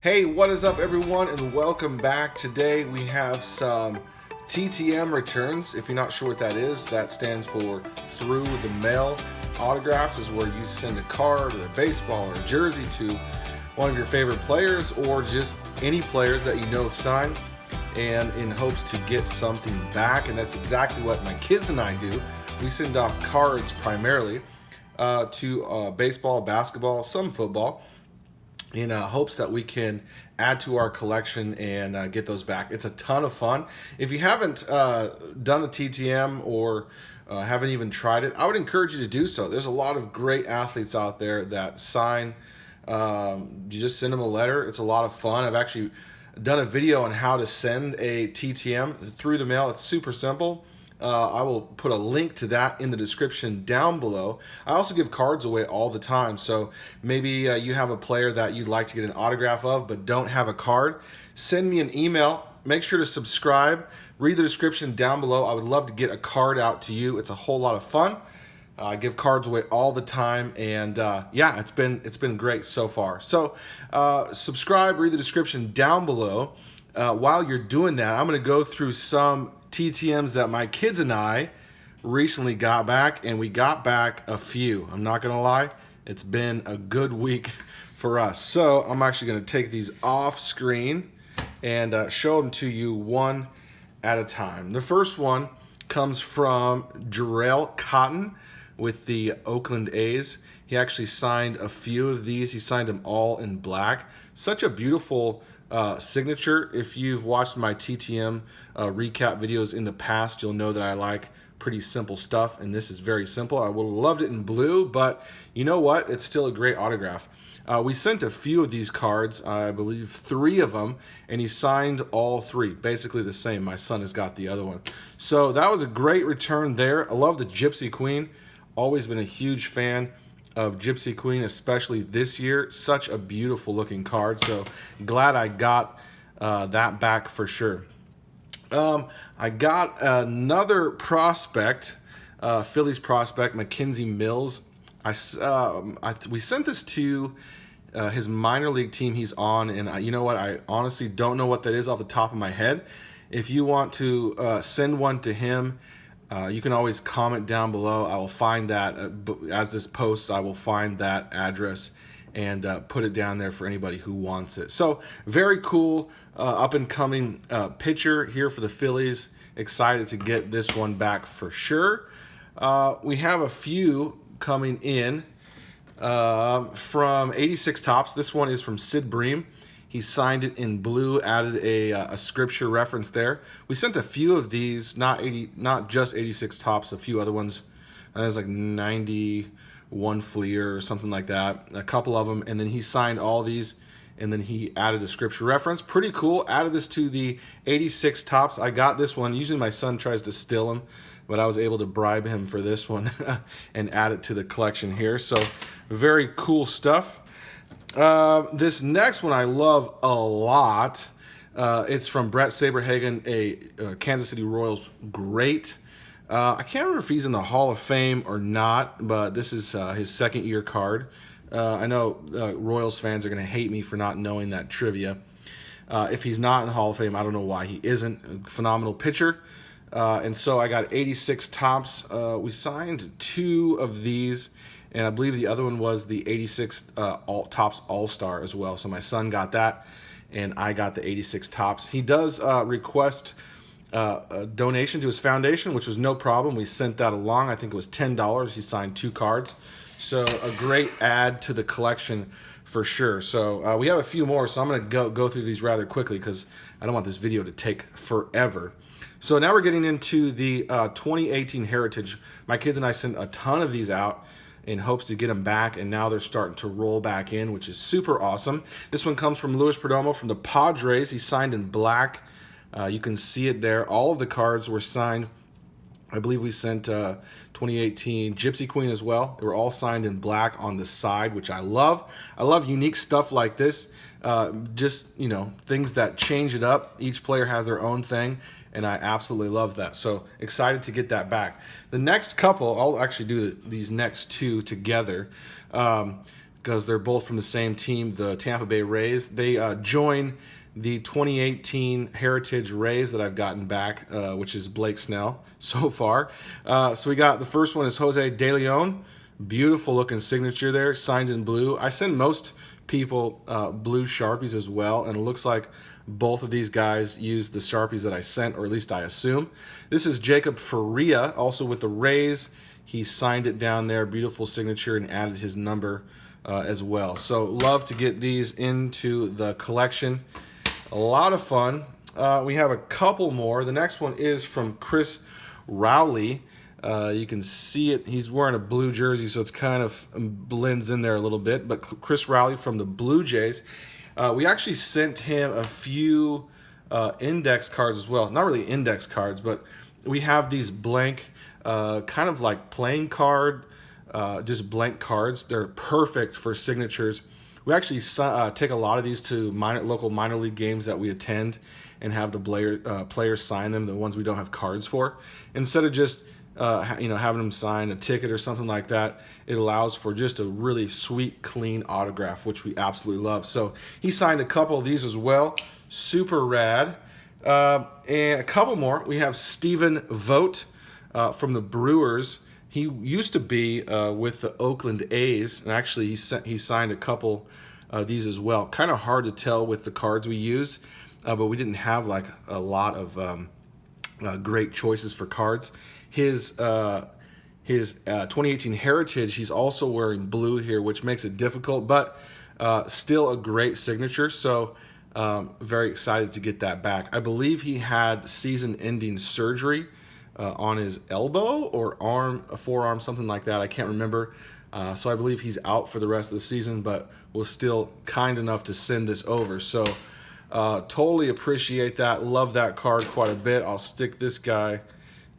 Hey, what is up everyone, and welcome back. Today we have some TTM returns. If you're not sure what that is, that stands for through the mail. Autographs is where you send a card or a baseball or a jersey to one of your favorite players or just any players that you know sign, and in hopes to get something back. And that's exactly what my kids and I do. We send off cards primarily to baseball, basketball, some football, in hopes that we can add to our collection and get those back. It's a ton of fun. If you haven't done the TTM or haven't even tried it, I would encourage you to do so. There's a lot of great athletes out there that sign. You just send them a letter. It's a lot of fun. I've actually done a video on how to send a TTM through the mail. It's super simple. I will put a link to that in the description down below. I also give cards away all the time, so maybe you have a player that you'd like to get an autograph of but don't have a card. Send me an email. Make sure to subscribe. Read the description down below. I would love to get a card out to you. It's a whole lot of fun. I give cards away all the time, and yeah, it's been great so far. So subscribe, read the description down below. While you're doing that, I'm going to go through some TTMs that my kids and I recently got back, and we got back a few. I'm not going to lie, it's been a good week for us. So I'm actually going to take these off screen and show them to you one at a time. The first one comes from Jarrell Cotton with the Oakland A's. He actually signed a few of these. He signed them all in black. Such a beautiful signature. If you've watched my TTM recap videos in the past, you'll know that I like pretty simple stuff, and this is very simple. I would have loved it in blue, but you know what? It's still a great autograph. We sent a few of these cards, I believe 3 of them, and he signed all 3, basically the same. My son has got the other one. So that was a great return there. I love the Gypsy Queen. Always been a huge fan of Gypsy Queen, especially this year. Such a beautiful looking card, so glad I got that back for sure. I got another prospect, Phillies prospect, Mackenzie Mills. We sent this to his minor league team he's on, and you know what? I honestly don't know what that is off the top of my head. If you want to send one to him, you can always comment down below. I will find that, as this posts, I will find that address and put it down there for anybody who wants it. So very cool, up and coming pitcher here for the Phillies. Excited to get this one back for sure. We have a few coming in from 86 Tops. This one is from Sid Bream. He signed it in blue, added a scripture reference there. We sent a few of these, not just 86 Tops, a few other ones. It was like 91 Fleer or something like that, a couple of them. And then he signed all these, and then he added a scripture reference. Pretty cool. Added this to the 86 Tops. I got this one. Usually my son tries to steal them, but I was able to bribe him for this one and add it to the collection here. So very cool stuff. This next one I love a lot. It's from Brett Saberhagen, a Kansas City Royals great. I can't remember if he's in the Hall of Fame or not, but this is his second year card. I know Royals fans are going to hate me for not knowing that trivia. If he's not in the Hall of Fame, I don't know why he isn't. A phenomenal pitcher. And so I got 86 Tops. We signed 2 of these, and I believe the other one was the 86 Tops All-Star as well. So my son got that, and I got the 86 Tops. He does request a donation to his foundation, which was no problem. We sent that along. I think it was $10. He signed 2 cards. So a great add to the collection for sure. So we have a few more, so I'm going to go through these rather quickly because I don't want this video to take forever. So now we're getting into the 2018 Heritage. My kids and I sent a ton of these out in hopes to get them back, and now they're starting to roll back in, which is super awesome. This one comes from Luis Perdomo from the Padres. He signed in black. You can see it there. All of the cards were signed. I believe we sent 2018 Gypsy Queen as well. They were all signed in black on the side, which I love. I love unique stuff like this. Just, you know, things that change it up. Each player has their own thing, and I absolutely love that. So excited to get that back. The next couple, I'll actually do these next 2 together. because they're both from the same team, the Tampa Bay Rays. They join the 2018 Heritage Rays that I've gotten back, which is Blake Snell so far. So we got the first one is Jose De Leon. Beautiful looking signature there, signed in blue. I send most people blue Sharpies as well, and it looks like both of these guys used the Sharpies that I sent, or at least I assume. This is Jacob Faria, also with the Rays. He signed it down there, beautiful signature, and added his number as well. So love to get these into the collection. A lot of fun. We have a couple more. The next one is from Chris Rowley. You can see it. He's wearing a blue jersey, so it's kind of blends in there a little bit. But Chris Rowley from the Blue Jays. We actually sent him a few index cards as well. Not really index cards, but we have these blank, kind of like playing card, just blank cards. They're perfect for signatures. We actually take a lot of these to local minor league games that we attend and have the players sign them, the ones we don't have cards for. Instead of just having them sign a ticket or something like that, it allows for just a really sweet, clean autograph, which we absolutely love. So he signed a couple of these as well. Super rad. And a couple more. We have Stephen Vogt from the Brewers. He used to be with the Oakland A's, and actually he signed a couple of these as well. Kind of hard to tell with the cards we used, but we didn't have like a lot of great choices for cards. His 2018 Heritage, he's also wearing blue here, which makes it difficult, but still a great signature. So very excited to get that back. I believe he had season-ending surgery on his elbow or arm, a forearm, something like that. I can't remember. So I believe he's out for the rest of the season, but was still kind enough to send this over. So totally appreciate that. Love that card quite a bit. I'll stick this guy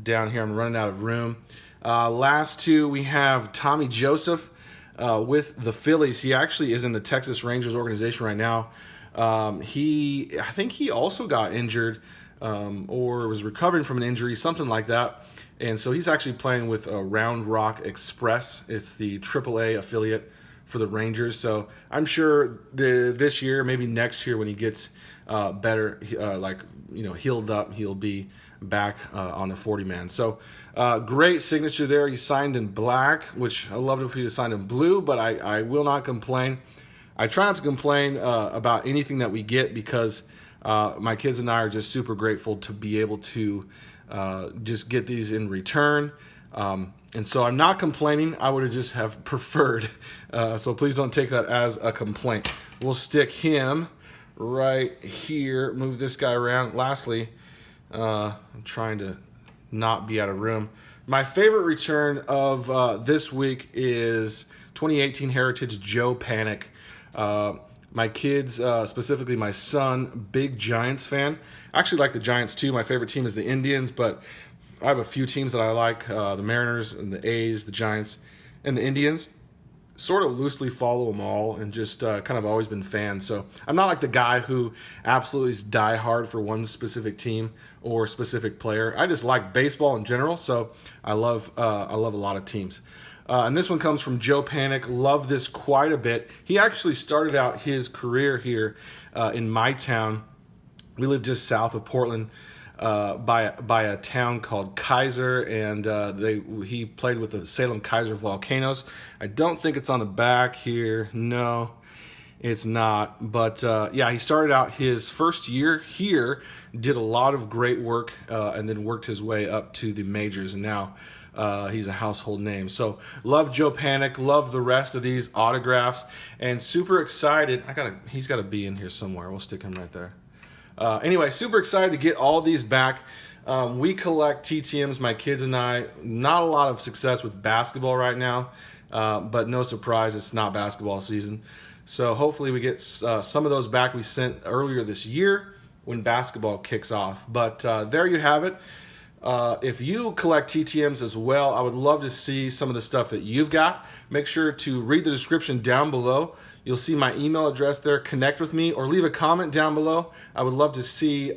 down here. I'm running out of room. Last two, we have Tommy Joseph with the Phillies. He actually is in the Texas Rangers organization right now. I think he also got injured or was recovering from an injury, something like that. And so he's actually playing with Round Rock Express. It's the AAA affiliate for the Rangers. So I'm sure this year, maybe next year when he gets better, healed up, he'll be back on the 40-man. So great signature there. He signed in black, which I loved if he had signed in blue, but I will not complain. I try not to complain about anything that we get because my kids and I are just super grateful to be able to just get these in return. And so I'm not complaining. I would have just have preferred. So please don't take that as a complaint. We'll stick him right here. Move this guy around. Lastly, I'm trying to not be out of room. My favorite return of this week is 2018 Heritage Joe Panic. My kids, specifically my son, big Giants fan. I actually like the Giants too. My favorite team is the Indians, but I have a few teams that I like, the Mariners and the A's, the Giants, and the Indians. Sort of loosely follow them all and just kind of always been fans. So I'm not like the guy who absolutely is diehard for one specific team or specific player. I just like baseball in general, so I love a lot of teams. And this one comes from Joe Panic. Love this quite a bit. He actually started out his career here in my town. We live just south of Portland. By a town called Keizer, and he played with the Salem Keizer Volcanoes. I don't think it's on the back here. No, it's not. But yeah, he started out his first year here, did a lot of great work, and then worked his way up to the majors, and now he's a household name. So love Joe Panic, love the rest of these autographs, and super excited. He's got to be in here somewhere. We'll stick him right there. Anyway, super excited to get all these back. We collect TTMs, my kids and I. Not a lot of success with basketball right now, but no surprise, it's not basketball season. So hopefully we get some of those back we sent earlier this year when basketball kicks off. But there you have it. If you collect TTMs as well, I would love to see some of the stuff that you've got. Make sure to read the description down below. You'll see my email address there. Connect with me or leave a comment down below. I would love to see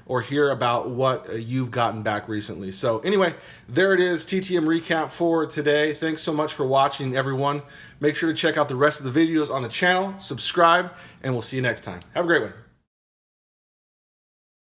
or hear about what you've gotten back recently. So anyway, there it is, TTM recap for today. Thanks so much for watching, everyone. Make sure to check out the rest of the videos on the channel, subscribe, and we'll see you next time. Have a great one.